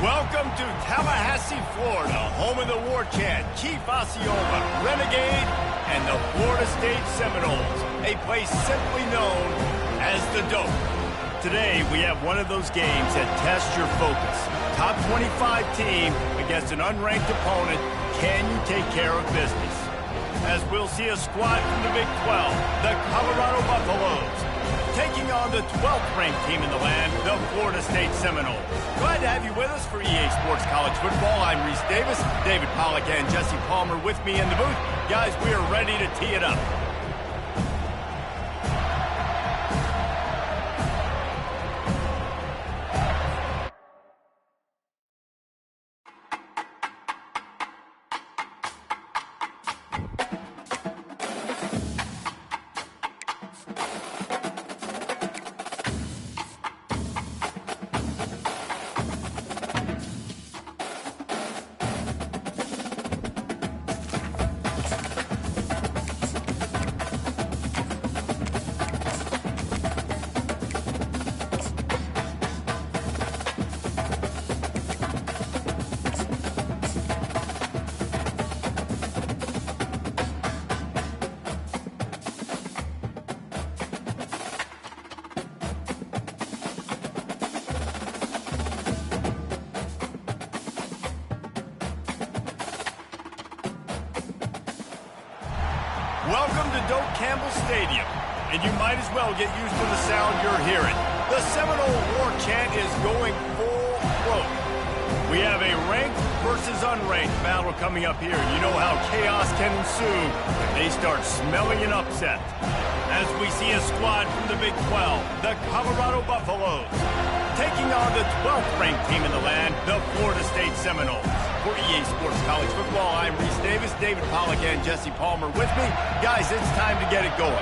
Welcome to Tallahassee, Florida, home of the war chant, Chief Osceola, Renegade, and the Florida State Seminoles, a place simply known as the Dope. Today, we have one of those games that tests your focus. Top 25 team against an unranked opponent. Can you take care of business? As we'll see a squad from the Big 12, the Colorado Buffaloes, taking on the 12th ranked team in the land, the Florida State Seminoles. Glad to have you with us for EA Sports College Football. I'm Reese Davis, David Pollack and Jesse Palmer with me in the booth. Guys, we are ready to tee it up. Welcome to Doak Campbell Stadium, and you might as well get used to the sound you're hearing. The Seminole War Chant is going full throat. We have a ranked versus unranked battle coming up here. You know how chaos can ensue when they start smelling an upset. As we see a squad from the Big 12, the Colorado Buffaloes, taking on the 12th ranked team in the land, the Florida State Seminoles. For EA Sports College Football, I'm Reese Davis, David Pollack and Jesse Palmer with me. Guys, it's time to get it going.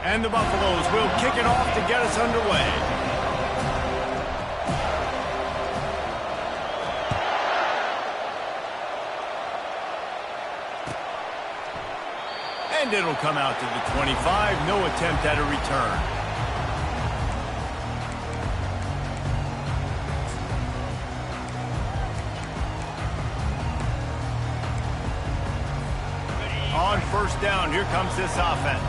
And the Buffaloes will kick it off to get us underway. And it'll come out to the 25. No attempt at a return. On first down, here comes this offense.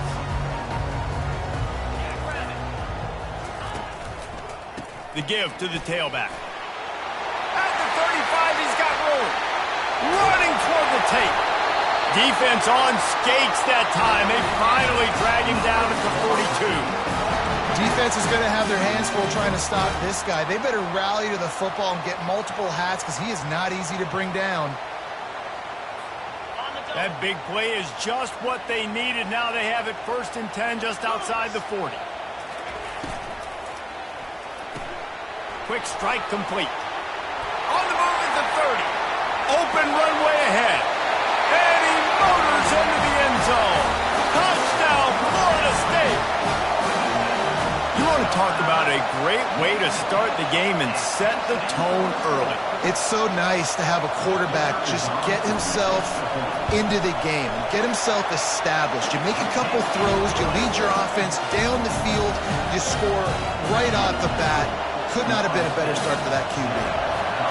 The give to the tailback. At the 35, he's got room. Running toward the tape. Defense on skates that time. They finally drag him down at the 42. Defense is going to have their hands full trying to stop this guy. They better rally to the football and get multiple hats because he is not easy to bring down. That big play is just what they needed. Now they have it 1st and 10 just outside the 40. Quick strike complete. On the move at the 30. Open runway ahead. And he motors into the end zone. Touchdown, Florida State. You want to talk about a great way to start the game and set the tone early. It's so nice to have a quarterback just get himself into the game, get himself established. You make a couple throws, you lead your offense down the field, you score right off the bat. Could not have been a better start for that QB.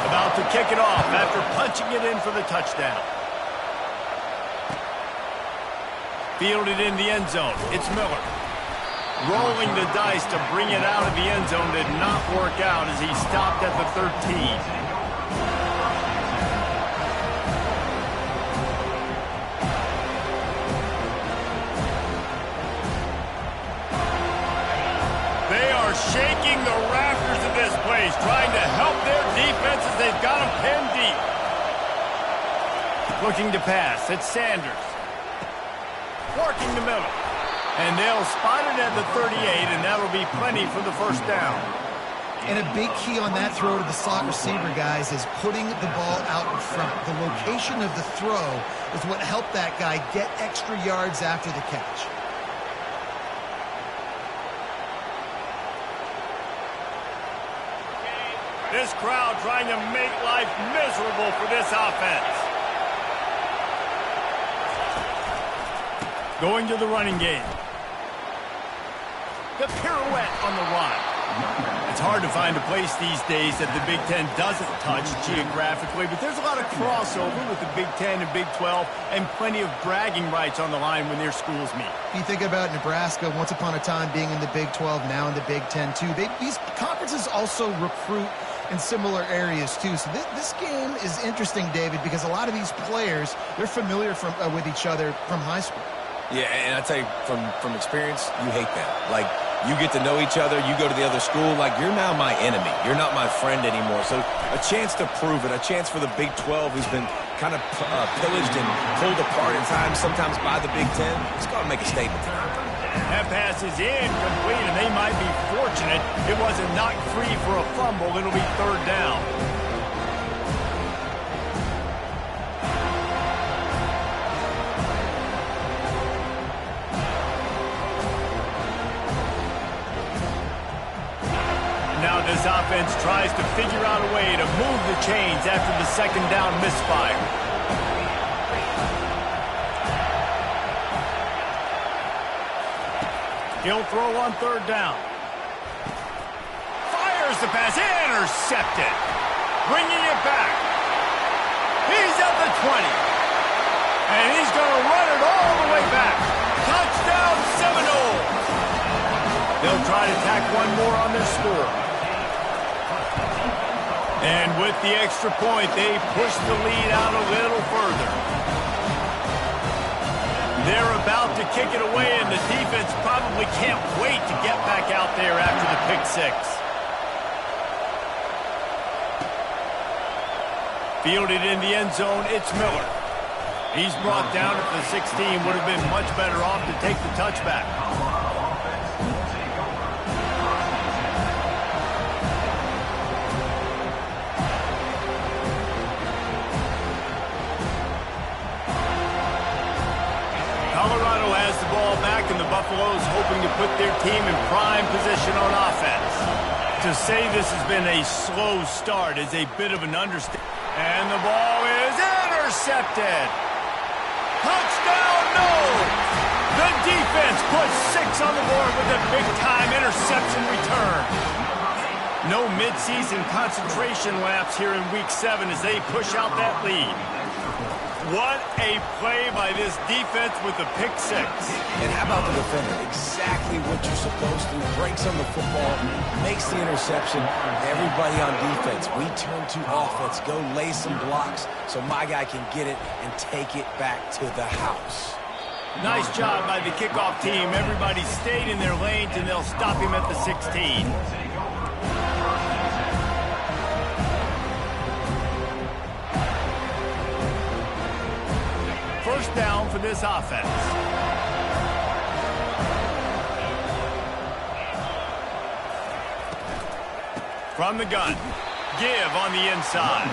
About to kick it off after punching it in for the touchdown. Fielded in the end zone. It's Miller. Rolling the dice to bring it out of the end zone did not work out as he stopped at the 13. They are shaking the rafters of this place, trying to help their defense as they've got them pinned deep. Looking to pass. It's Sanders. Working the middle. And they'll spot it at the 38, and that'll be plenty for the first down. And a big key on that throw to the slot receiver, guys, is putting the ball out in front. The location of the throw is what helped that guy get extra yards after the catch. This crowd trying to make life miserable for this offense. Going to the running game. The pirouette on the run. It's hard to find a place these days that the Big Ten doesn't touch geographically, but there's a lot of crossover with the Big Ten and Big 12 and plenty of bragging rights on the line when their schools meet. You think about Nebraska, once upon a time being in the Big 12, now in the Big 10 too. These conferences also recruit in similar areas too. So this game is interesting, David, because a lot of these players, they're familiar with each other from high school. Yeah, and I tell you, from experience, you hate that. Like, you get to know each other, you go to the other school, like, you're now my enemy. You're not my friend anymore. So a chance to prove it, a chance for the Big 12, who's been kind of pillaged and pulled apart at times, sometimes by the Big 10. It's got to make a statement tonight. That pass is incomplete, and they might be fortunate it wasn't knocked free for a fumble. It'll be third down. Now this offense tries to figure out a way to move the chains after the second down misfire. He'll throw on third down. Fires the pass. Intercepted. Bringing it back. He's at the 20. And he's going to run it all the way back. Touchdown Seminoles. They'll try to tack one more on their score. And with the extra point, they push the lead out a little further. They're about to kick it away, and the defense probably can't wait to get back out there after the pick six. Fielded in the end zone, it's Miller. He's brought down at the 16. Would have been much better off to take the touchback. Colorado has the ball back, and the Buffaloes hoping to put their team in prime position on offense. To say this has been a slow start is a bit of an understatement. And the ball is intercepted. Touchdown, no! The defense puts 6 on the board with a big-time interception return. No midseason concentration laps here in Week 7 as they push out that lead. What a play by this defense with the pick six. And how about the defender? Exactly what you're supposed to. Breaks on the football, makes the interception. Everybody on defense, we turn to offense. Go lay some blocks so my guy can get it and take it back to the house. Nice job by the kickoff team. Everybody stayed in their lanes, and they'll stop him at the 16. First down for this offense. From the gun. Give on the inside.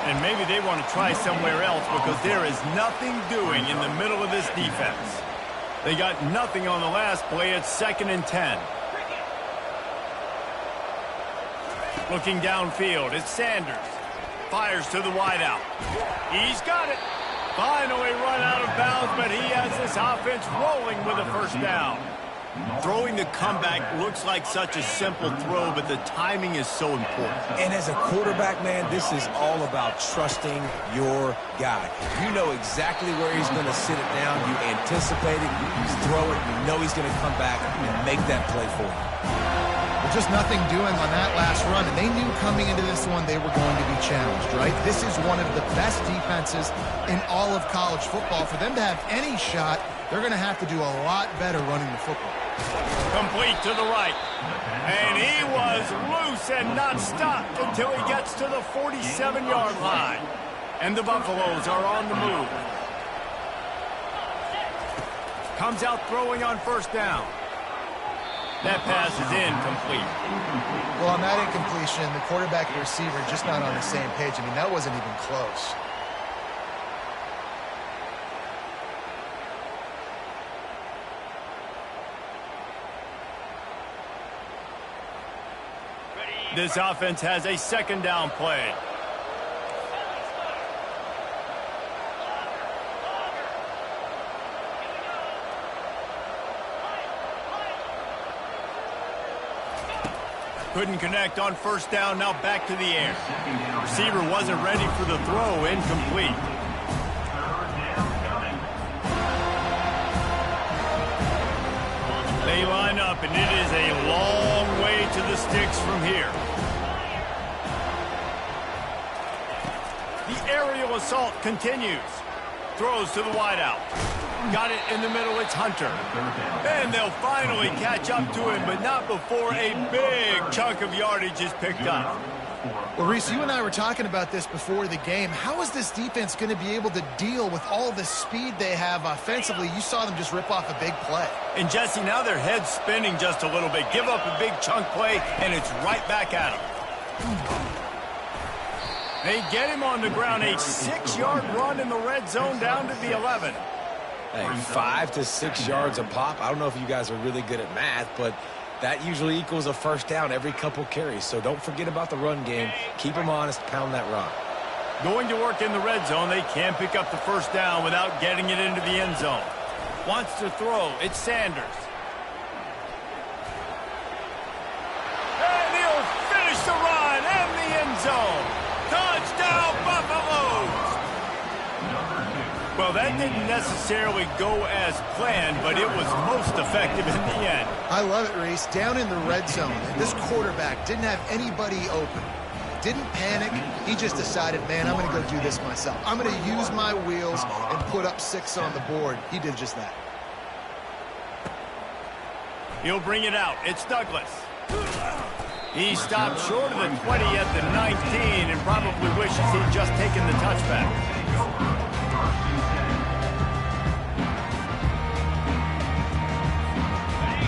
And maybe they want to try somewhere else because there is nothing doing in the middle of this defense. They got nothing on the last play. It's 2nd and 10. Looking downfield, it's Sanders. Fires to the wideout. He's got it. Finally run out of bounds, but he has this offense rolling with a first down. Throwing the comeback looks like such a simple throw, but the timing is so important. And as a quarterback, man, this is all about trusting your guy. You know exactly where he's going to sit it down. You anticipate it. You throw it. You know he's going to come back and make that play for you. Just nothing doing on that last run, and they knew coming into this one they were going to be challenged, right? This is one of the best defenses in all of college football. For them to have any shot, they're going to have to do a lot better running the football. Complete to the right. And he was loose and not stopped until he gets to the 47-yard line. And the Buffaloes are on the move. Comes out throwing on first down. That pass is incomplete. Well, on that incompletion, the quarterback and receiver just not on the same page. I mean, that wasn't even close. This offense has a second down play. Couldn't connect on first down, now back to the air. Receiver wasn't ready for the throw, incomplete. They line up, and it is a long way to the sticks from here. The aerial assault continues. Throws to the wideout. Got it in the middle, it's Hunter. And they'll finally catch up to him, but not before a big chunk of yardage is picked up. Well, Reese, you and I were talking about this before the game. How is this defense going to be able to deal with all the speed they have offensively? You saw them just rip off a big play. And, Jesse, now their head's spinning just a little bit. Give up a big chunk play, and it's right back at them. They get him on the ground, a 6-yard run in the red zone down to the 11. Hey, 5 to 6 yards a pop. I don't know if you guys are really good at math, but that usually equals a first down every couple carries. So don't forget about the run game. Keep them honest, pound that rock. Going to work in the red zone, they can pick up the first down without getting it into the end zone. Wants to throw, it's Sanders. And he'll finish the run and the end zone. Touchdown, Buffaloes! Well, that didn't necessarily go as planned, but it was most effective in the end. I love it, Reese. Down in the red zone, and this quarterback didn't have anybody open. Didn't panic. He just decided, man, I'm going to go do this myself. I'm going to use my wheels and put up 6 on the board. He did just that. He'll bring it out. It's Douglas. He stopped short of the 20 at the 19 and probably wishes he'd just taken the touchback.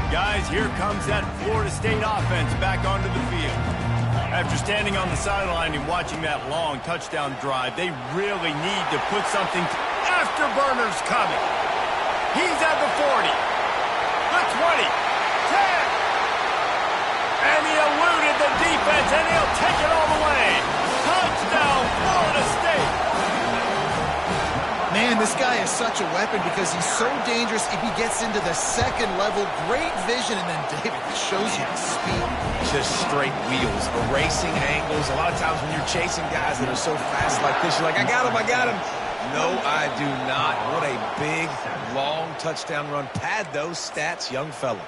Guys, here comes that Florida State offense back onto the field. After standing on the sideline and watching that long touchdown drive, they really need to put something afterburners coming. He's at the 40, the 20, 10, and he eluded the defense, and he'll take it all the way. Touchdown, Florida State. Man, this guy is such a weapon because he's so dangerous if he gets into the second level. Great vision, and then David shows you the speed. Just straight wheels, erasing angles. A lot of times when you're chasing guys that are so fast like this, you're like, I got him, I got him. No, I do not. What a big, long touchdown run. Pad those stats, young fella.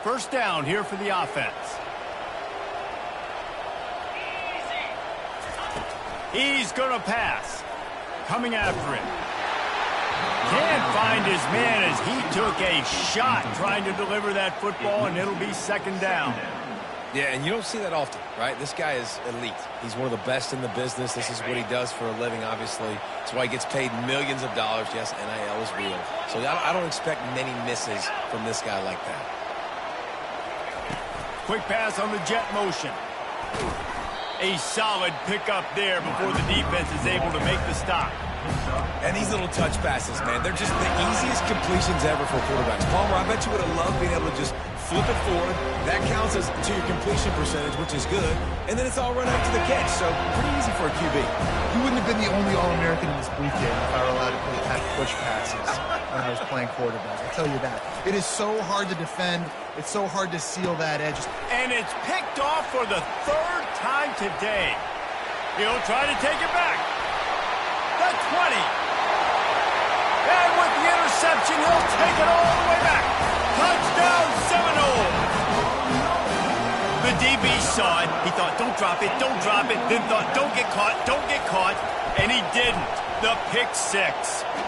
First down here for the offense. He's going to pass. Coming after him. Can't find his man as he took a shot trying to deliver that football, and it'll be second down. Yeah, and you don't see that often, right? This guy is elite. He's one of the best in the business. This is what he does for a living, obviously. That's why he gets paid millions of dollars. Yes, NIL is real. So I don't expect many misses from this guy like that. Quick pass on the jet motion. A solid pickup there before the defense is able to make the stop. And these little touch passes, man, they're just the easiest completions ever for quarterbacks. Palmer, I bet you would have loved being able to just flip it forward. That counts as to your completion percentage, which is good. And then it's all run up to the catch, so pretty easy for a QB. You wouldn't have been the only All-American in this booth game if I were allowed to have push passes when I was playing quarterback. I'll tell you that. It is so hard to defend. It's so hard to seal that edge. And it's picked off for the 3rd time today. He'll try to take it back. The 20. And with the interception, he'll take it all the way back. Touchdown, Seminole. The DB saw it. He thought, don't drop it, don't drop it. Then thought, don't get caught, don't get caught. And he didn't. The pick 6.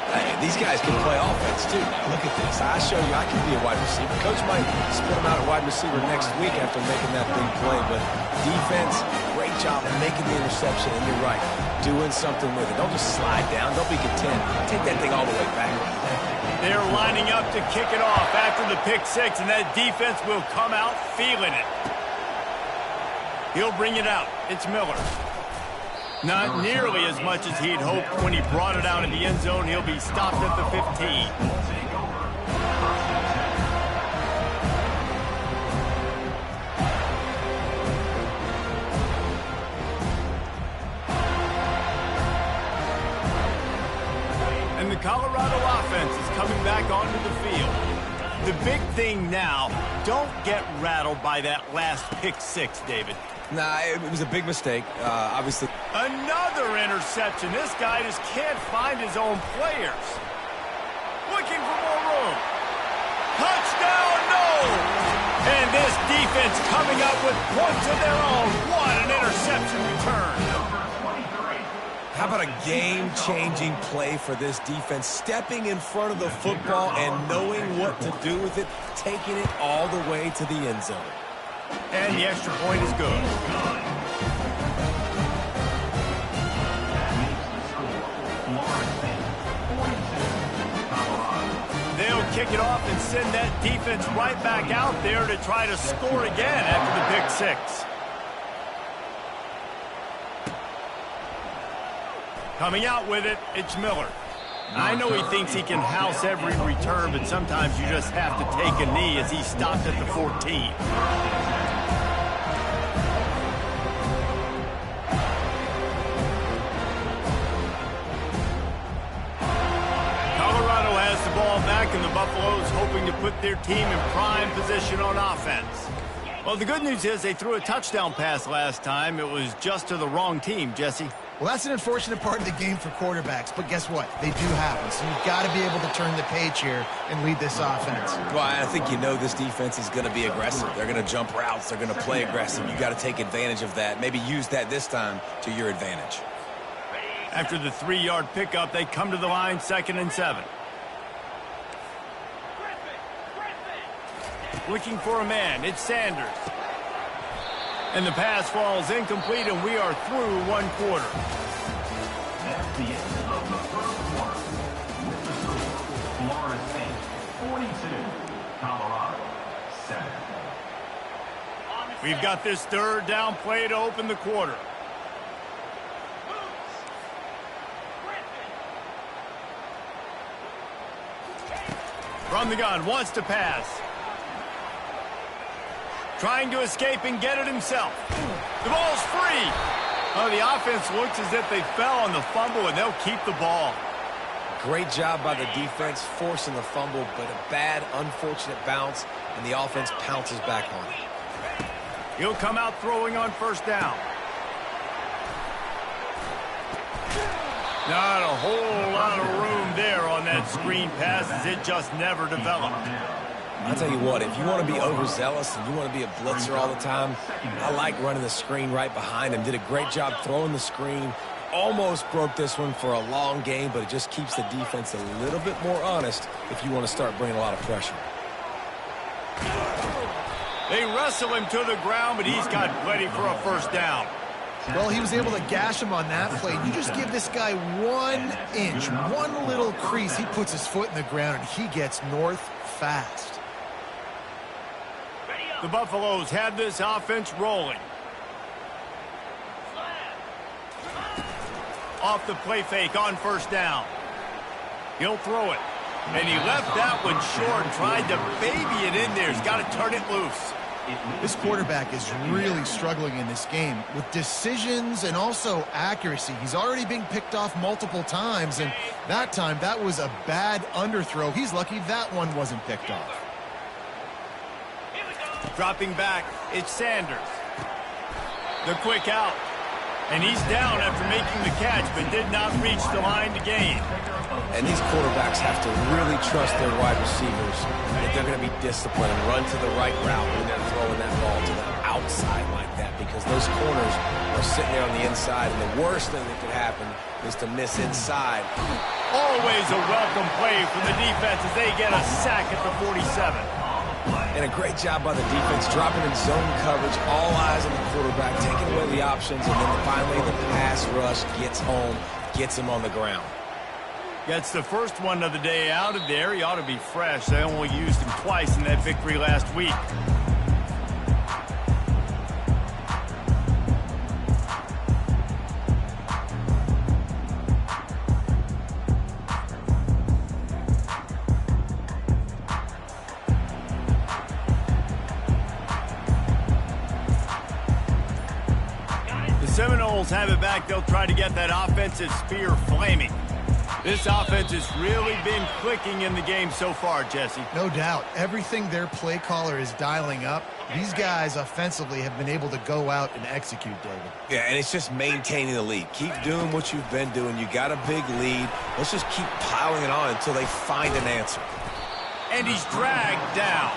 Hey, these guys can play offense, too. Now, look at this. I show you I can be a wide receiver. Coach might split him out at wide receiver next week after making that big play. But defense, great job of making the interception. And you're right, doing something with it. Don't just slide down. Don't be content. Take that thing all the way back. They're lining up to kick it off after the pick 6, and that defense will come out feeling it. He'll bring it out. It's Miller. Not nearly as much as he'd hoped when he brought it out in the end zone. He'll be stopped at the 15. And the Colorado offense is coming back onto the field. The big thing now, don't get rattled by that last pick six, David. Nah, it was a big mistake, obviously. Another interception. This guy just can't find his own players. Looking for more room. Touchdown, no! And this defense coming up with points of their own. What an interception return. How about a game-changing play for this defense? Stepping in front of the football and knowing what to do with it, taking it all the way to the end zone. And the extra point is good. They'll kick it off and send that defense right back out there to try to score again after the pick six. Coming out with it, it's Miller. I know he thinks he can house every return, but sometimes you just have to take a knee as he stopped at the 14. Colorado has the ball back, and the Buffaloes hoping to put their team in prime position on offense. Well, the good news is they threw a touchdown pass last time. It was just to the wrong team, Jesse. Well, that's an unfortunate part of the game for quarterbacks, but guess what? They do happen, so you've got to be able to turn the page here and lead this offense. Well, I think you know this defense is going to be aggressive. They're going to jump routes. They're going to play aggressive. You got to take advantage of that. Maybe use that this time to your advantage. After the 3-yard pickup, they come to the line, 2nd and 7. Looking for a man, it's Sanders. And the pass falls incomplete, and we are through one quarter. That's the end of the first quarter. Florida State 42, Colorado 7. We've got this third down play to open the quarter. From the gun, wants to pass. Trying to escape and get it himself. The ball's free. Oh, the offense looks as if they fell on the fumble, and they'll keep the ball. Great job by the defense forcing the fumble, but a bad, unfortunate bounce, and the offense pounces back on it. He'll come out throwing on first down. Not a whole lot of room there on that screen pass, as it just never developed. I'll tell you what, if you want to be overzealous and you want to be a blitzer all the time, I like running the screen right behind him. Did a great job throwing the screen. Almost broke this one for a long game, but it just keeps the defense a little bit more honest if you want to start bringing a lot of pressure. They wrestle him to the ground, but he's got plenty for a first down. Well, he was able to gash him on that play. You just give this guy 1 inch, one little crease. He puts his foot in the ground, and he gets north fast. The Buffaloes had this offense rolling. Off the play fake on first down. He'll throw it. And he left that one short, tried to baby it in there. He's got to turn it loose. This quarterback is really struggling in this game with decisions and also accuracy. He's already being picked off multiple times, and that time that was a bad underthrow. He's lucky that one wasn't picked off. Dropping back, it's Sanders. The quick out. And he's down after making the catch, but did not reach the line to gain. And these quarterbacks have to really trust their wide receivers that they're going to be disciplined and run to the right route when they're throwing that ball to the outside like that, because those corners are sitting there on the inside, and the worst thing that could happen is to miss inside. Always a welcome play from the defense as they get a sack at the 47. And a great job by the defense, dropping in zone coverage, all eyes on the quarterback, taking away the options, and then finally the pass rush gets home, gets him on the ground. Gets the first one of the day out of there. He ought to be fresh. They only used him twice in that victory last week. Seminoles have it back. They'll try to get that offensive spear flaming. This offense has really been clicking in the game so far, Jesse. No doubt. Everything their play caller is dialing up, these guys offensively have been able to go out and execute, David. Yeah, and it's just maintaining the lead. Keep doing what you've been doing. You got a big lead. Let's just keep piling it on until they find an answer. And he's dragged down.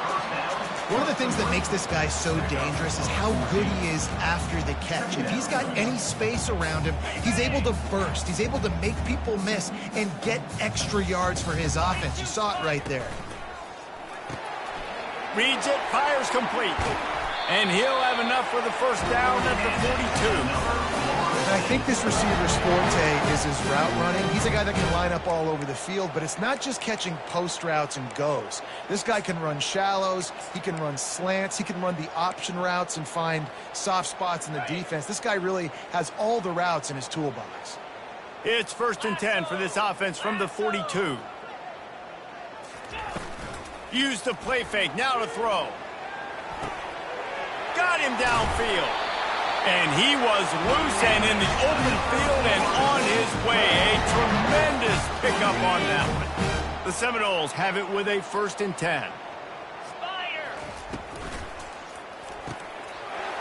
One of the things that makes this guy so dangerous is how good he is after the catch. If he's got any space around him, he's able to burst. He's able to make people miss and get extra yards for his offense. You saw it right there. Reads it, fires complete. And he'll have enough for the first down at the 42. And I think this receiver's forte is his route running. He's a guy that can line up all over the field, but it's not just catching post routes and goes. This guy can run shallows, he can run slants, he can run the option routes and find soft spots in the defense. This guy really has all the routes in his toolbox. It's 1st and 10 for this offense from the 42. Use the play fake, now to throw. Got him downfield. And he was loose and in the open field and on his way. A tremendous pickup on that one. The Seminoles have it with a 1st and 10.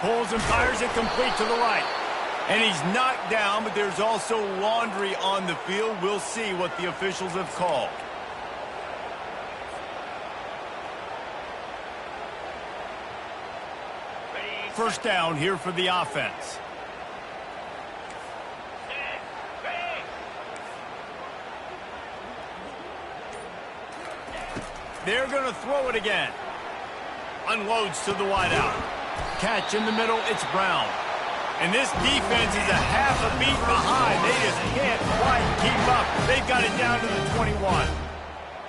Pulls and fires it complete to the right. And he's knocked down, but there's also laundry on the field. We'll see what the officials have called. First down here for the offense. They're going to throw it again. Unloads to the wideout. Catch in the middle, it's Brown. And this defense is a half a beat behind. They just can't quite keep up. They've got it down to the 21.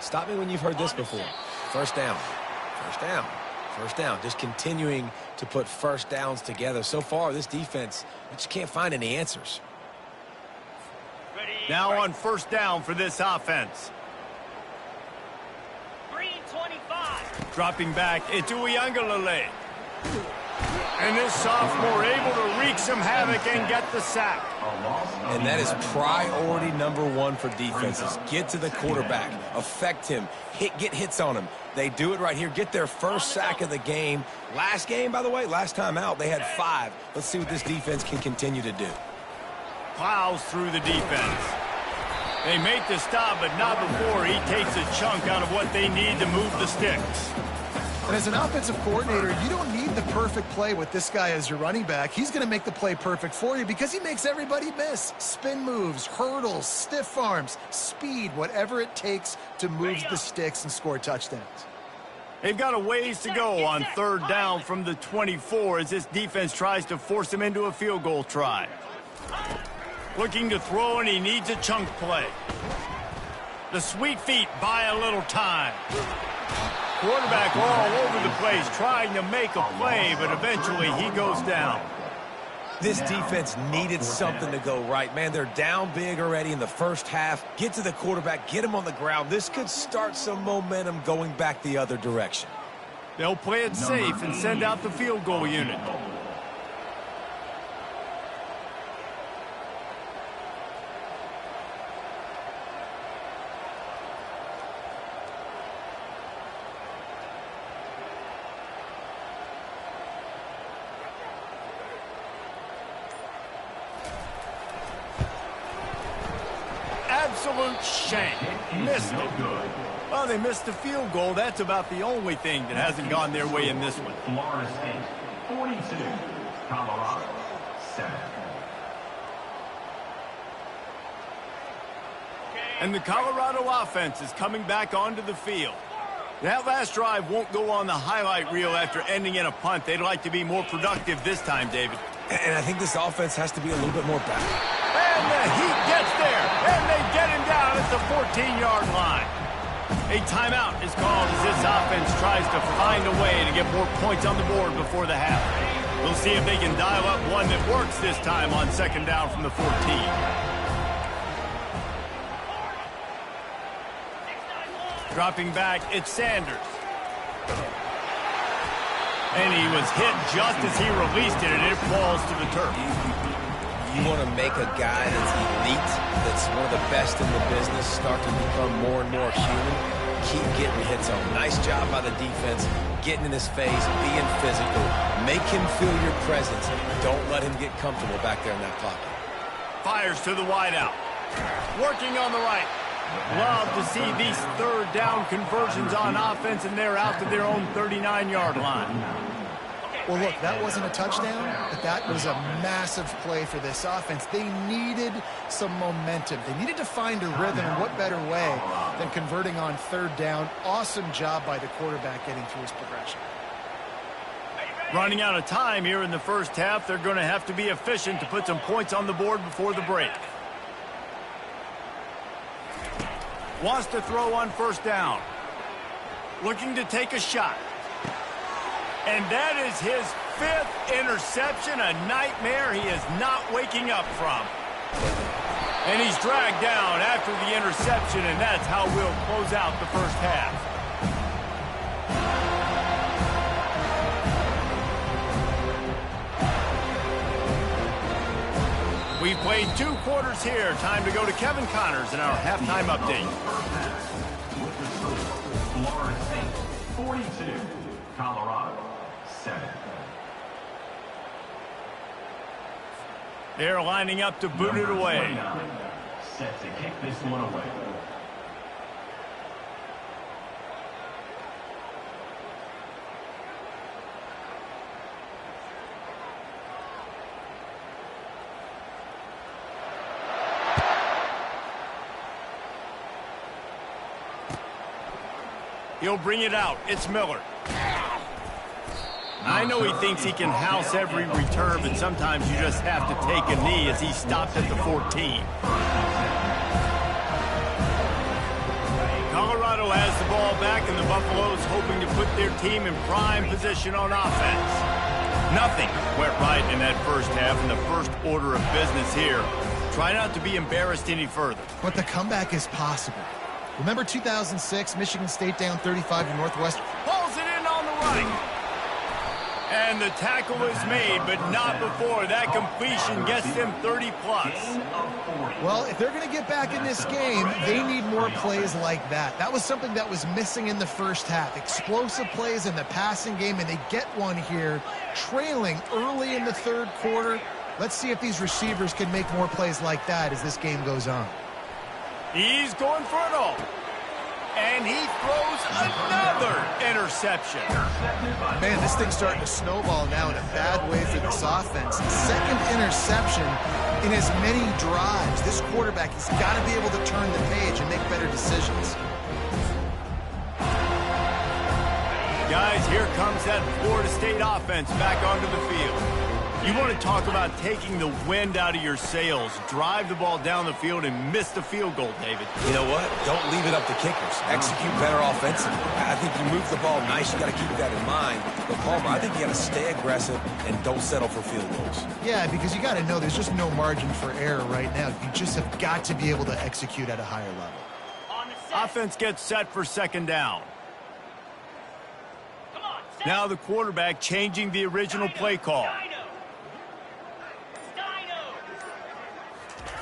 Stop me when you've heard this before. First down. First down. First down, just continuing to put first downs together. So far, this defense, we just can't find any answers. Now on first down for this offense. Green 25. Dropping back, it's Uiagalelei. And this sophomore able to wreak some havoc and get the sack. And that is priority number one for defenses. Get to the quarterback, affect him, get hits on him. They do it right here, get their first sack of the game. Last game, by the way, last time out, they had 5. Let's see what this defense can continue to do. Plows through the defense. They make the stop, but not before he takes a chunk out of what they need to move the sticks. And as an offensive coordinator, you don't need the perfect play with this guy as your running back. He's going to make the play perfect for you because he makes everybody miss. Spin moves, hurdles, stiff arms, speed, whatever it takes to move the sticks and score touchdowns. They've got a ways to go on third down from the 24 as this defense tries to force him into a field goal try. Looking to throw, and he needs a chunk play. The sweet feet buy a little time. Quarterback all over the place trying to make a play, but eventually he goes down. This defense needed something to go right. Man, they're down big already in the first half. Get to the quarterback, get him on the ground. This could start some momentum going back the other direction. They'll play it safe and send out the field goal unit. Absolute shame. Missed it. Well, they missed the field goal. That's about the only thing that hasn't gone their way in this one. Florida State, 42. Colorado, 7. And the Colorado offense is coming back onto the field. That last drive won't go on the highlight reel after ending in a punt. They'd like to be more productive this time, David. And I think this offense has to be a little bit more balanced. And the Heat gets there, and they get him down at the 14-yard line. A timeout is called as this offense tries to find a way to get more points on the board before the half. We'll see if they can dial up one that works this time on second down from the 14. Dropping back, it's Sanders. And he was hit just as he released it, and it falls to the turf. You want to make a guy that's elite, that's one of the best in the business, start to become more and more human. Keep getting hits on. Nice job by the defense, getting in his face, being physical. Make him feel your presence. Don't let him get comfortable back there in that pocket. Fires to the wideout. Working on the right. Love to see these third down conversions on offense, and they're out to their own 39-yard line. Well, look, that wasn't a touchdown, but that was a massive play for this offense. They needed some momentum. They needed to find a rhythm, and what better way than converting on third down. Awesome job by the quarterback getting through his progression. Running out of time here in the first half, they're going to have to be efficient to put some points on the board before the break. Wants to throw on first down. Looking to take a shot. And that is his 5th interception, a nightmare he is not waking up from. And he's dragged down after the interception, and that's how we'll close out the first half. We've played 2 quarters here. Time to go to Kevin Connors in our halftime update. Florida State 42, Colorado 7. They're lining up to boot it away. Set to kick this one away. He'll bring it out. It's Miller. I know he thinks he can house every return, but sometimes you just have to take a knee as he stopped at the 14. Colorado has the ball back, and the Buffaloes hoping to put their team in prime position on offense. Nothing went right in that first half, and the first order of business here. Try not to be embarrassed any further. But the comeback is possible. Remember 2006, Michigan State down 35 to Northwestern? Pulls it in on the right. And the tackle is made, but not before that completion gets them 30-plus. Well, if they're going to get back in this game, they need more plays like that. That was something that was missing in the first half. Explosive plays in the passing game, and they get one here, trailing early in the third quarter. Let's see if these receivers can make more plays like that as this game goes on. He's going for it all. And he throws another interception. Man, this thing's starting to snowball now in a bad way for this offense. Second interception in as many drives. This quarterback has got to be able to turn the page and make better decisions. Guys, here comes that Florida State offense back onto the field. You want to talk about taking the wind out of your sails. Drive the ball down the field and miss the field goal, David. You know what? Don't leave it up to kickers. Execute better offensively. I think you move the ball nice. You got to keep that in mind. But, Palmer, I think you got to stay aggressive and don't settle for field goals. Yeah, because you got to know there's just no margin for error right now. You just have got to be able to execute at a higher level. Offense gets set for second down. Now the quarterback changing the original play call.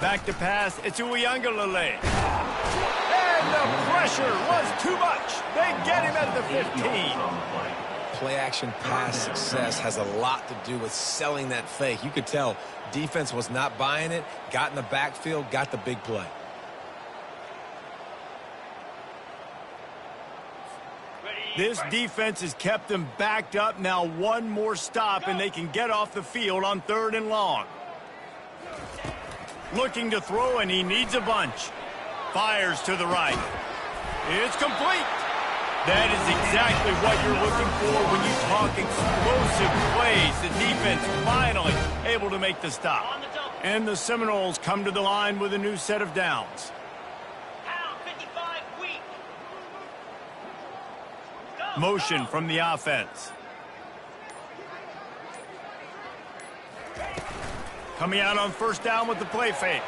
Back to pass. It's Uiagalelei. And the pressure was too much. They get him at the 15. Play action pass success has a lot to do with selling that fake. You could tell defense was not buying it, got in the backfield, got the big play. This defense has kept them backed up. Now one more stop, and they can get off the field on 3rd and long. Looking to throw, and he needs a bunch. Fires to the right. It's complete. That is exactly what you're looking for when you talk explosive plays. The defense finally able to make the stop. And the Seminoles come to the line with a new set of downs. Motion from the offense. Coming out on first down with the play fake.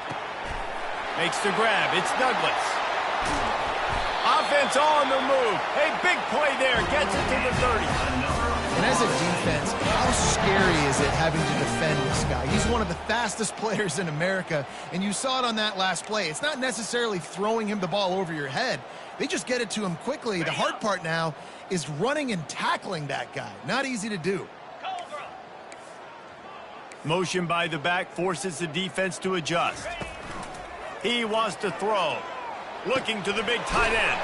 Makes the grab. It's Douglas. Offense on the move. A big play there. Gets it to the 30. And as a defense, how scary is it having to defend this guy? He's one of the fastest players in America, and you saw it on that last play. It's not necessarily throwing him the ball over your head. They just get it to him quickly. The hard part now is running and tackling that guy. Not easy to do. Motion by the back forces the defense to adjust. He wants to throw. Looking to the big tight end.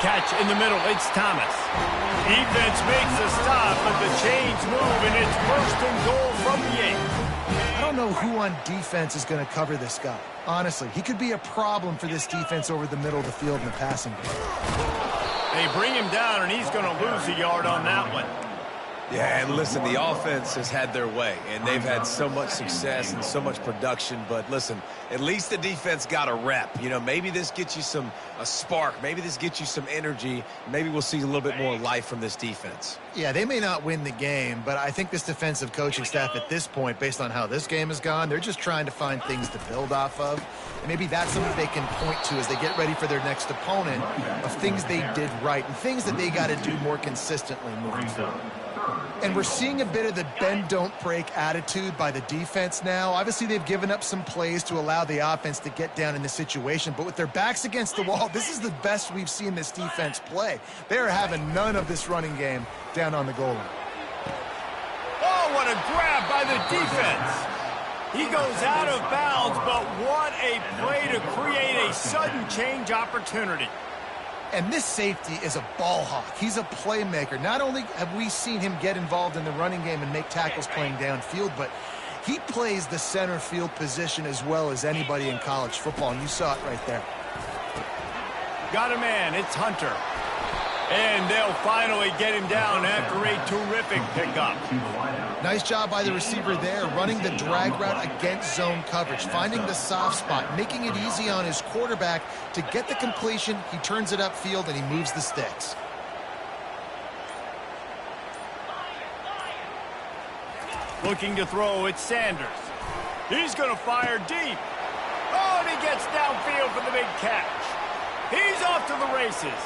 Catch in the middle. It's Thomas. Defense makes the stop, but the chains move, and it's first and goal from the 8. I don't know who on defense is going to cover this guy. Honestly, he could be a problem for this defense over the middle of the field in the passing game. They bring him down, and he's going to lose a yard on that one. Yeah, and listen, the offense has had their way, and they've had so much success and so much production. But listen, at least the defense got a rep. You know, maybe this gets you a spark. Maybe this gets you some energy. Maybe we'll see a little bit more life from this defense. Yeah, they may not win the game, but I think this defensive coaching staff at this point, based on how this game has gone, they're just trying to find things to build off of. And maybe that's something they can point to as they get ready for their next opponent of things they did right and things that they got to do more consistently moving forward. And we're seeing a bit of the bend, don't break attitude by the defense now. Obviously, they've given up some plays to allow the offense to get down in the situation. But with their backs against the wall, this is the best we've seen this defense play. They are having none of this running game down on the goal line. Oh, what a grab by the defense. He goes out of bounds, but what a play to create a sudden change opportunity. And this safety is a ball hawk. He's a playmaker. Not only have we seen him get involved in the running game and make tackles playing downfield, but he plays the center field position as well as anybody in college football, and you saw it right there. Got a man. It's Hunter. And they'll finally get him down after a terrific pickup. Nice job by the receiver there, running the drag route against zone coverage, finding the soft spot, making it easy on his quarterback to get the completion. He turns it upfield, and he moves the sticks. Looking to throw, it's Sanders. He's going to fire deep. Oh, and he gets downfield for the big catch. He's off to the races.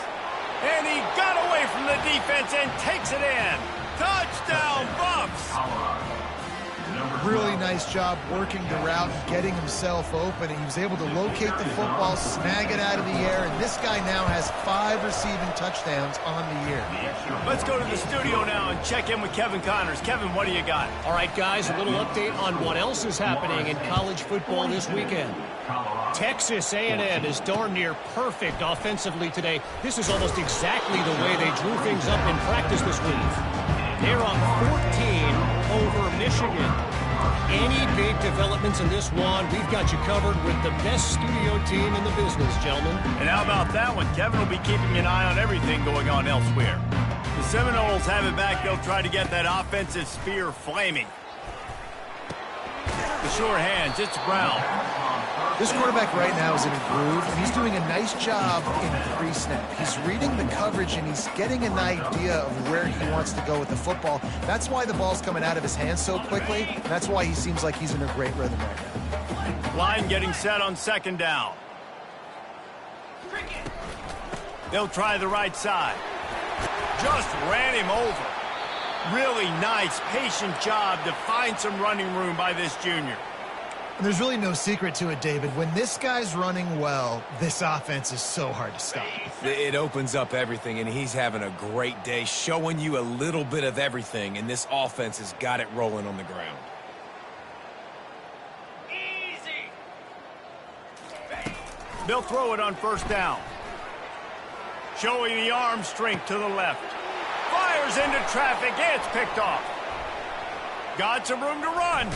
And he got away from the defense and takes it in. Touchdown, Buffs! Really nice job working the route and getting himself open. And he was able to locate the football, snag it out of the air, and this guy now has 5 receiving touchdowns on the year. Let's go to the studio now and check in with Kevin Connors. Kevin, what do you got? All right, guys, a little update on what else is happening in college football this weekend. Texas A&M is darn near perfect offensively today. This is almost exactly the way they drew things up in practice this week. They're up 14 over Michigan. Any big developments in this one, we've got you covered with the best studio team in the business, gentlemen. And how about that one? Kevin will be keeping an eye on everything going on elsewhere. The Seminoles have it back. They'll try to get that offensive spear flaming. The sure hands, it's Brown. This quarterback right now is in a groove, and he's doing a nice job in pre-snap. He's reading the coverage, and he's getting an idea of where he wants to go with the football. That's why the ball's coming out of his hands so quickly, and that's why he seems like he's in a great rhythm right now. Line getting set on second down. They'll try the right side. Just ran him over. Really nice, patient job to find some running room by this junior. And there's really no secret to it, David. When this guy's running well, this offense is so hard to stop. It opens up everything, and he's having a great day, showing you a little bit of everything, and this offense has got it rolling on the ground. Easy. They'll throw it on first down. Showing the arm strength to the left. Fires into traffic. It's picked off. Got some room to run.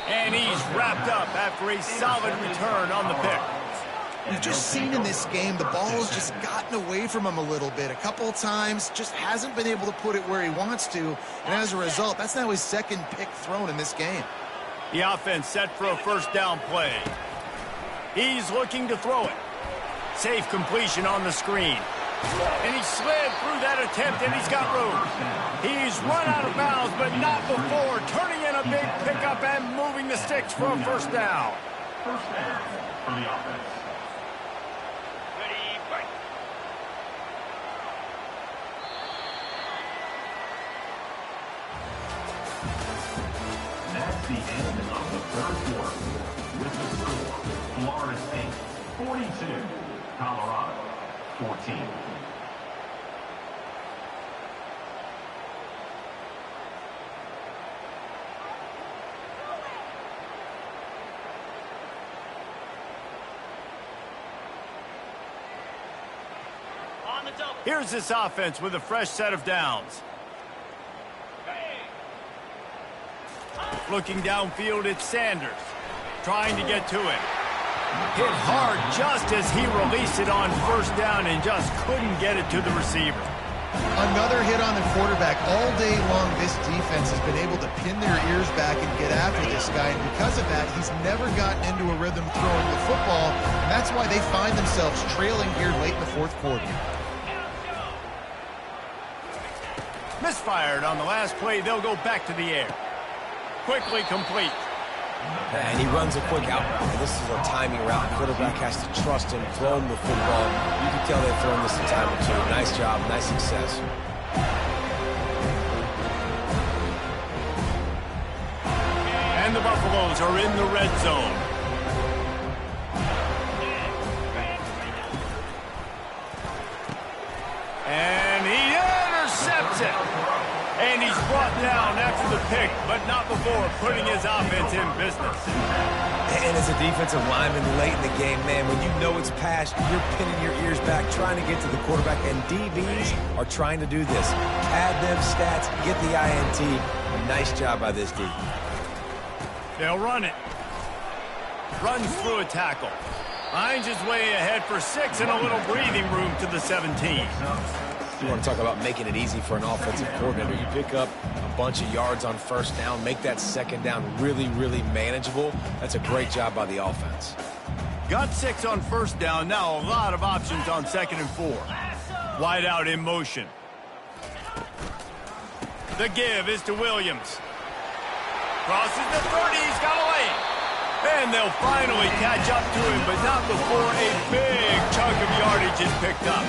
And he's wrapped up after a solid return on the pick. We've just seen in this game the ball has just gotten away from him a little bit. A couple of times, just hasn't been able to put it where he wants to. And as a result, that's now his second pick thrown in this game. The offense set for a first down play. He's looking to throw it. Safe completion on the screen. And he slid through that attempt, and he's got room. He's run out of bounds, but not before turning in a big pickup and moving the sticks for a first down. First down for the offense. Ready, break. the end of the third quarter. With the score, Florida State 42, Colorado 14. Here's this offense with a fresh set of downs. Looking downfield, it's Sanders. Trying to get to it. Hit hard just as he released it on first down and just couldn't get it to the receiver. Another hit on the quarterback. All day long, this defense has been able to pin their ears back and get after this guy. And because of that, he's never gotten into a rhythm throwing the football. And that's why they find themselves trailing here late in the fourth quarter. Misfired on the last play. They'll go back to the air. Quickly complete. And he runs a quick out route. This is a timing route. The quarterback has to trust him, throw him the football. You can tell they've thrown this a time or two. Nice job, nice success. And the Buffaloes are in the red zone. And he intercepts it. And he's brought down after the pick, but not before putting his offense in business. And as a defensive lineman late in the game, man, when you know it's past, you're pinning your ears back, trying to get to the quarterback, and DBs are trying to do this. Pad them stats, get the INT. Nice job by this D. They'll run it. Runs through a tackle. Finds his way ahead for 6 and a little breathing room to the 17. You want to talk about making it easy for an offensive coordinator. You pick up a bunch of yards on first down, make that second down really, really manageable. That's a great job by the offense. Got 6 on first down. Now a lot of options on 2nd and 4. Wide out in motion. The give is to Williams. Crosses the 30. He's got a lane. And they'll finally catch up to him, but not before a big chunk of yardage is picked up.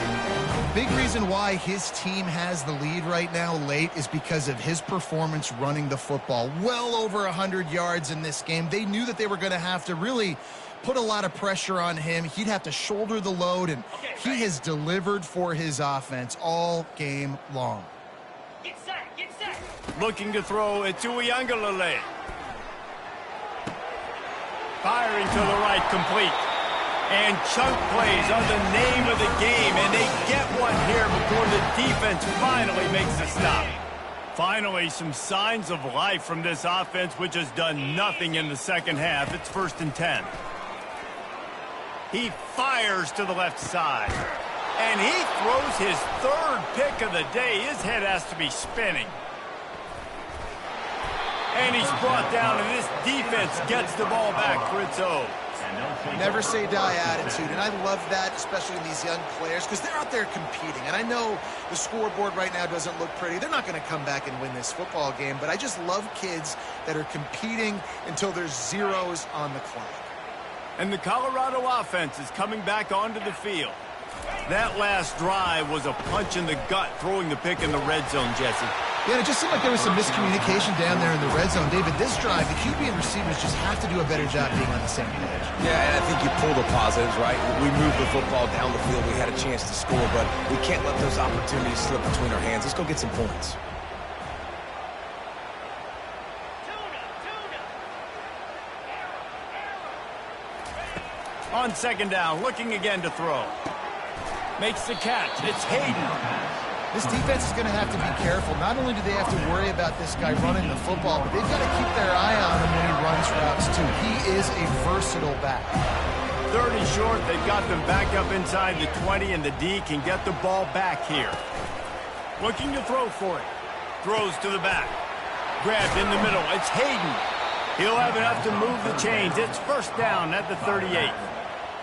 Big reason why his team has the lead right now late is because of his performance running the football. Well over 100 yards in this game. They knew that they were going to have to really put a lot of pressure on him. He'd have to shoulder the load, and he has delivered for his offense all game long. Get set, get set. Looking to throw it to Uiagalelei. Firing to the right, complete. And chunk plays are the name of the game, and they get one here before the defense finally makes a stop. Finally, some signs of life from this offense, which has done nothing in the second half. It's 1st and 10. He fires to the left side. And he throws his 3rd pick of the day. His head has to be spinning. And he's brought down, and this defense gets the ball back for its own. Never say die attitude, and I love that, especially in these young players, because they're out there competing. And I know the scoreboard right now doesn't look pretty. They're not going to come back and win this football game, but I just love kids that are competing until there's zeros on the clock. And the Colorado offense is coming back onto the field. That last drive was a punch in the gut, throwing the pick in the red zone, Jesse. Yeah, it just seemed like there was some miscommunication down there in the red zone. David, this drive, the QB and receivers just have to do a better job being on the same page. Yeah, and I think you pull the positives, right? We moved the football down the field. We had a chance to score, but we can't let those opportunities slip between our hands. Let's go get some points. On 2nd down, looking again to throw. Makes the catch. It's Hayden. This defense is going to have to be careful. Not only do they have to worry about this guy running the football, but they've got to keep their eye on him when he runs routes, too. He is a versatile back. 30 short. They've got them back up inside the 20, and the D can get the ball back here. Looking to throw for it. Throws to the back. Grabbed in the middle. It's Hayden. He'll have enough to move the chains. It's 1st down at the 38.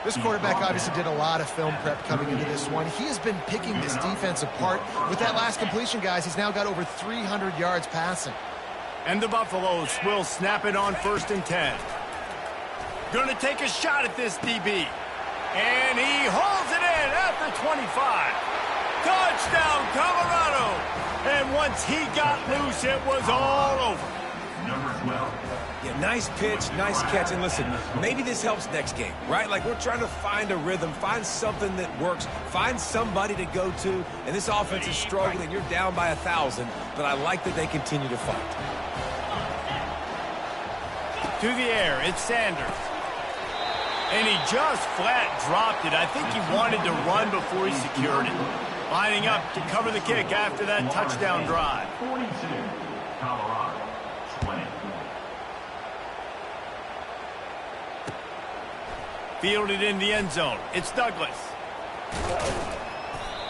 This quarterback obviously did a lot of film prep coming into this one. He has been picking this defense apart. With that last completion, guys, he's now got over 300 yards passing. And the Buffaloes will snap it on 1st and 10. Going to take a shot at this DB. And he holds it in at the 25. Touchdown, Colorado. And once he got loose, it was all over. Number 12. Yeah, nice pitch, nice catch. And listen, maybe this helps next game, right? Like we're trying to find a rhythm, find something that works, find somebody to go to. And this offense is struggling. You're down by 1,000, but I like that they continue to fight. To the air, it's Sanders. And he just flat dropped it. I think he wanted to run before he secured it. Lining up to cover the kick after that touchdown drive. 42, Colorado, 20. Fielded in the end zone. It's Douglas.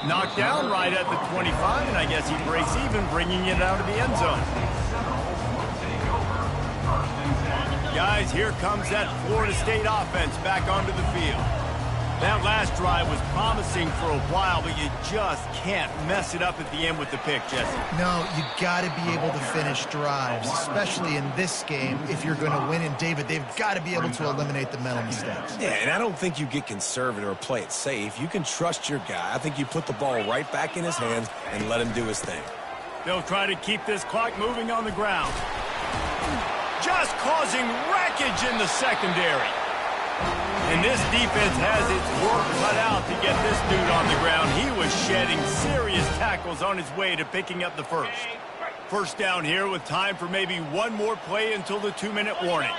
Knocked down right at the 25, and I guess he breaks even, bringing it out of the end zone. Guys, here comes that Florida State offense back onto the field. That last drive was promising for a while, but you just can't mess it up at the end with the pick, Jesse. No, you got to be able to finish drives, especially in this game if you're going to win. And, David, they've got to be able to eliminate the mental mistakes. Yeah, and I don't think you get conservative or play it safe. You can trust your guy. I think you put the ball right back in his hands and let him do his thing. They'll try to keep this clock moving on the ground. Just causing wreckage in the secondary. And this defense has its work cut out to get this dude on the ground. He was shedding serious tackles on his way to picking up the first. First down here with time for maybe one more play until the 2-minute warning.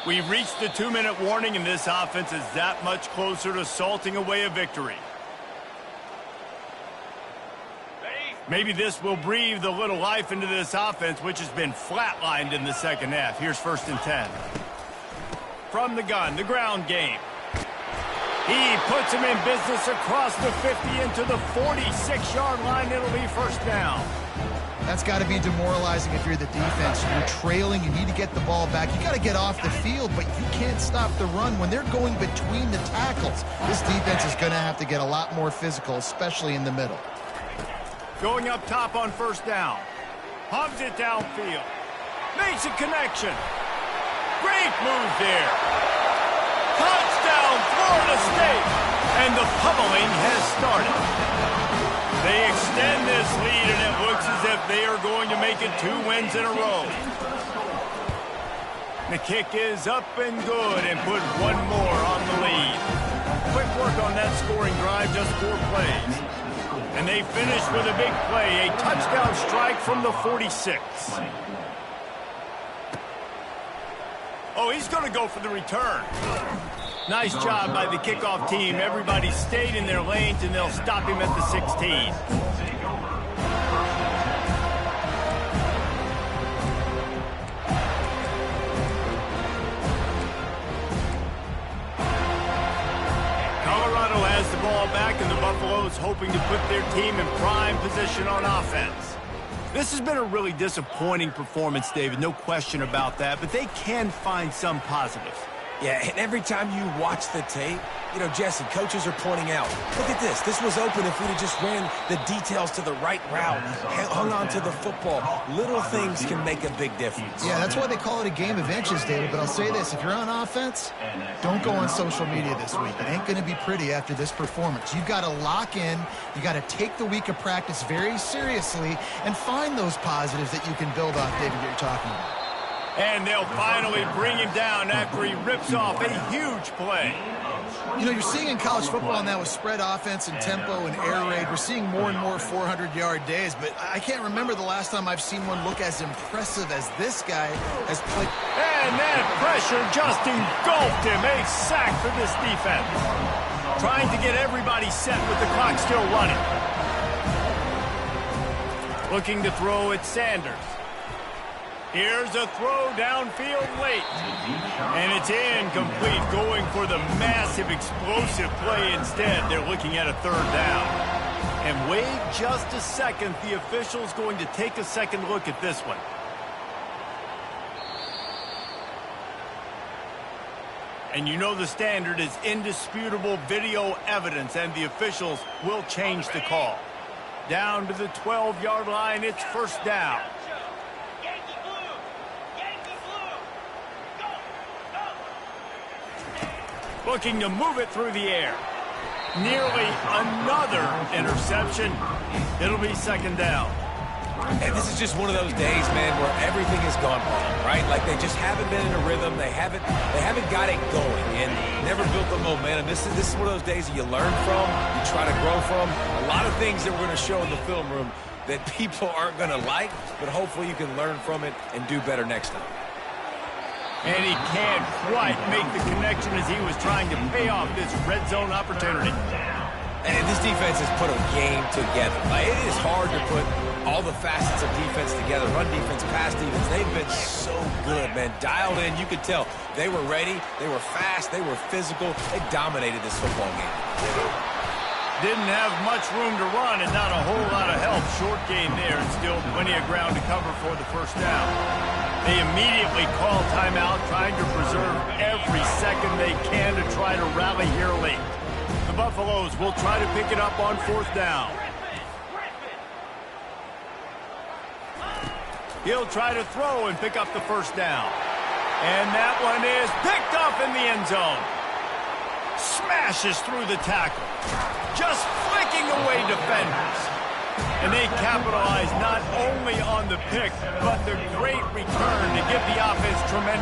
We've reached the 2-minute warning, and this offense is that much closer to salting away a victory. Maybe this will breathe a little life into this offense, which has been flatlined in the second half. Here's 1st and 10. From the gun, the ground game. He puts him in business across the 50 into the 46-yard line. It'll be first down. That's got to be demoralizing if you're the defense. You're trailing. You need to get the ball back. You got to get off the field, but you can't stop the run. When they're going between the tackles, this defense is going to have to get a lot more physical, especially in the middle. Going up top on first down. Hubs it downfield. Makes a connection. Great move there. Touchdown, Florida State. And the pummeling has started. They extend this lead, and it looks as if they are going to make it 2 wins in a row. The kick is up and good, and put one more on the lead. Quick work on that scoring drive, just 4 plays. And they finish with a big play, a touchdown strike from the 46. Oh, he's going to go for the return. Nice job by the kickoff team. Everybody stayed in their lanes, and they'll stop him at the 16. Colorado has the ball back, and the Buffaloes hoping to put their team in prime position on offense. This has been a really disappointing performance, David, no question about that, but they can find some positives. Yeah, and every time you watch the tape, you know, Jesse, coaches are pointing out, look at this. This was open if we'd have just ran the details to the right route, hung on to the football. Little things can make a big difference. Yeah, that's why they call it a game of inches, David. But I'll say this, if you're on offense, don't go on social media this week. It ain't going to be pretty after this performance. You've got to lock in. You got to take the week of practice very seriously and find those positives that you can build off, David, that you're talking about. And they'll finally bring him down after he rips off a huge play. You know, you're seeing in college football now with spread offense and tempo and air raid, we're seeing more and more 400-yard days, but I can't remember the last time I've seen one look as impressive as this guy has played. And that pressure just engulfed him. A sack for this defense. Trying to get everybody set with the clock still running. Looking to throw at Sanders. Here's a throw downfield late. And it's incomplete, going for the massive explosive play instead. They're looking at a 3rd down. And wait just a second. The official's going to take a second look at this one. And you know the standard is indisputable video evidence, and the officials will change the call. Down to the 12-yard line, it's 1st down. Looking to move it through the air. Nearly another interception. It'll be 2nd down. And this is just one of those days, man, where everything has gone wrong, right? Like they just haven't been in a rhythm. They haven't got it going and never built the momentum. This is one of those days that you learn from, you try to grow from. A lot of things that we're going to show in the film room that people aren't going to like, but hopefully you can learn from it and do better next time. And he can't quite make the connection as he was trying to pay off this red zone opportunity. And this defense has put a game together. Like, it is hard to put all the facets of defense together. Run defense, pass defense. They've been so good, man. Dialed in. You could tell they were ready. They were fast. They were physical. They dominated this football game. Didn't have much room to run and not a whole lot of help. Short game there and still plenty of ground to cover for the first down. They immediately call timeout, trying to preserve every second they can to try to rally here late. The Buffaloes will try to pick it up on fourth down. He'll try to throw and pick up the first down. And that one is picked off in the end zone. Smashes through the tackle. Just flicking away defenders. And they capitalize not only on the pick, but the great return to give the offense tremendous